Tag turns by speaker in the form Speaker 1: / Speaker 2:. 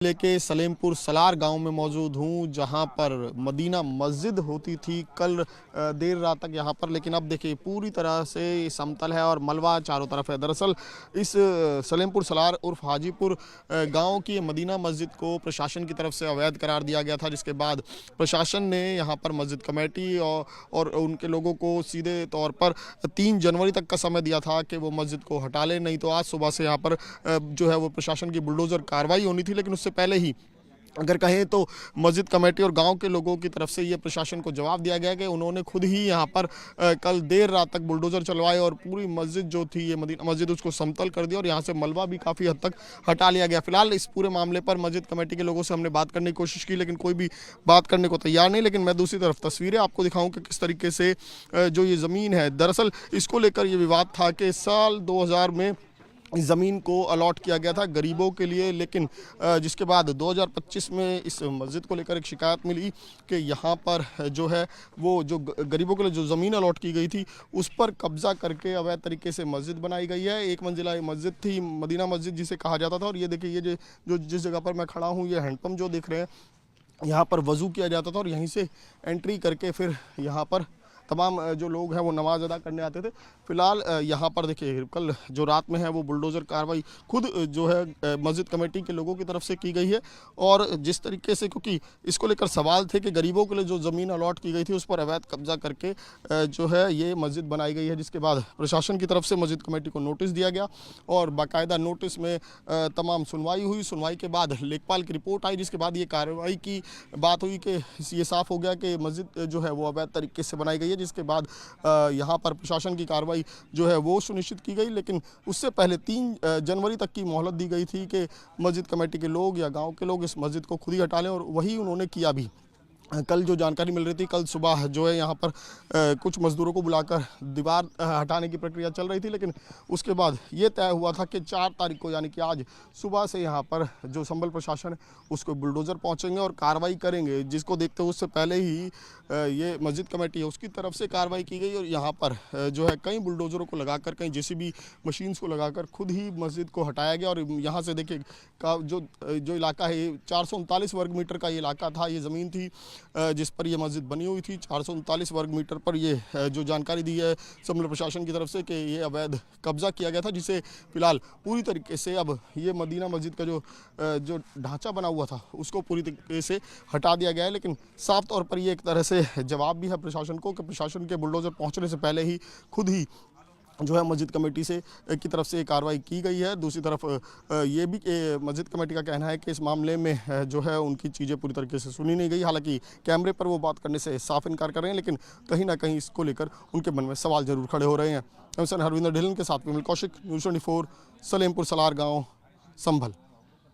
Speaker 1: जिले के सलेमपुर सलार गांव में मौजूद हूं, जहां पर मदीना मस्जिद होती थी कल देर रात तक यहां पर। लेकिन अब देखिए पूरी तरह से समतल है और मलबा चारों तरफ है। दरअसल इस सलेमपुर सलार उर्फ हाजीपुर गांव की मदीना मस्जिद को प्रशासन की तरफ से अवैध करार दिया गया था, जिसके बाद प्रशासन ने यहां पर मस्जिद कमेटी और उनके लोगों को सीधे तौर पर 3 जनवरी तक का समय दिया था कि वो मस्जिद को हटा लें, नहीं तो आज सुबह से यहाँ पर जो है वो प्रशासन की बुलडोज़र कार्रवाई होनी थी। लेकिन उससे पहले ही अगर कहें तो मस्जिद कमेटी और गांव के लोगों की तरफ से ये प्रशासन को जवाब दिया गया कि उन्होंने खुद ही यहां पर कल देर रात तक बुलडोज़र चलवाए और पूरी मस्जिद जो थी ये मदीना मस्जिद उसको समतल कर दिया और यहां से मलबा भी काफ़ी हद तक हटा लिया गया। फिलहाल इस पूरे मामले पर मस्जिद कमेटी के लोगों से हमने बात करने की कोशिश की, लेकिन कोई भी बात करने को तैयार नहीं। लेकिन मैं दूसरी तरफ तस्वीरें आपको दिखाऊँ कि किस तरीके से जो ये ज़मीन है, दरअसल इसको लेकर ये विवाद था कि साल 2000 में इस ज़मीन को अलॉट किया गया था गरीबों के लिए, लेकिन जिसके बाद 2025 में इस मस्जिद को लेकर एक शिकायत मिली कि यहाँ पर जो है वो जो गरीबों के लिए जो ज़मीन अलॉट की गई थी उस पर कब्ज़ा करके अवैध तरीके से मस्जिद बनाई गई है। एक मंजिला ये मस्जिद थी, मदीना मस्जिद जिसे कहा जाता था। और ये देखिए, ये जो जिस जगह पर मैं खड़ा हूँ, ये हैंडपम्प जो दिख रहे हैं, यहाँ पर वज़ू किया जाता था और यहीं से एंट्री करके फिर यहाँ पर तमाम जो लोग हैं वो नमाज़ अदा करने आते थे। फ़िलहाल यहाँ पर देखिए कल जो रात में है वो बुलडोज़र कार्रवाई खुद जो है मस्जिद कमेटी के लोगों की तरफ से की गई है। और जिस तरीके से, क्योंकि इसको लेकर सवाल थे कि गरीबों के लिए जो ज़मीन अलॉट की गई थी उस पर अवैध कब्जा करके जो है ये मस्जिद बनाई गई है, जिसके बाद प्रशासन की तरफ से मस्जिद कमेटी को नोटिस दिया गया और बाकायदा नोटिस में तमाम सुनवाई हुई। सुनवाई के बाद लेखपाल की रिपोर्ट आई, जिसके बाद ये कार्रवाई की बात हुई कि ये साफ़ हो गया कि मस्जिद जो है वो अवैध तरीके से बनाई गई है, जिसके बाद यहाँ पर प्रशासन की कार्रवाई जो है वो सुनिश्चित की गई। लेकिन उससे पहले 3 जनवरी तक की मोहलत दी गई थी कि मस्जिद कमेटी के लोग या गांव के लोग इस मस्जिद को खुद ही हटा लें, और वही उन्होंने किया भी। कल जो जानकारी मिल रही थी, कल सुबह जो है यहाँ पर कुछ मज़दूरों को बुलाकर दीवार हटाने की प्रक्रिया चल रही थी, लेकिन उसके बाद ये तय हुआ था कि 4 तारीख को, यानी कि आज सुबह से यहाँ पर जो संभल प्रशासन है उसको बुलडोज़र पहुँचेंगे और कार्रवाई करेंगे, जिसको देखते हुए उससे पहले ही ये मस्जिद कमेटी है उसकी तरफ से कार्रवाई की गई और यहाँ पर जो है कई बुलडोज़रों को लगाकर, कई जेसीबी मशीन्स को लगाकर खुद ही मस्जिद को हटाया गया। और यहाँ से देखिए का जो इलाका है, 439 वर्ग मीटर का ये इलाका था, ये ज़मीन थी जिस पर यह मस्जिद बनी हुई थी। 439 वर्ग मीटर पर ये जो जानकारी दी है संभल प्रशासन की तरफ से कि ये अवैध कब्जा किया गया था, जिसे फिलहाल पूरी तरीके से अब ये मदीना मस्जिद का जो ढांचा बना हुआ था उसको पूरी तरीके से हटा दिया गया है। लेकिन साफ तौर पर ये एक तरह से जवाब भी है प्रशासन को कि प्रशासन के बुलडोज़र पहुंचने से पहले ही खुद ही जो है मस्जिद कमेटी से की तरफ से कार्रवाई की गई है। दूसरी तरफ ये भी मस्जिद कमेटी का कहना है कि इस मामले में जो है उनकी चीज़ें पूरी तरीके से सुनी नहीं गई। हालांकि कैमरे पर वो बात करने से साफ इनकार कर रहे हैं, लेकिन कहीं ना कहीं इसको लेकर उनके मन में सवाल जरूर खड़े हो रहे हैं। हरविंदर ढिल्लन के साथ विमल कौशिक, न्यूज़ 24, सलेमपुर सलार गाँव, संभल।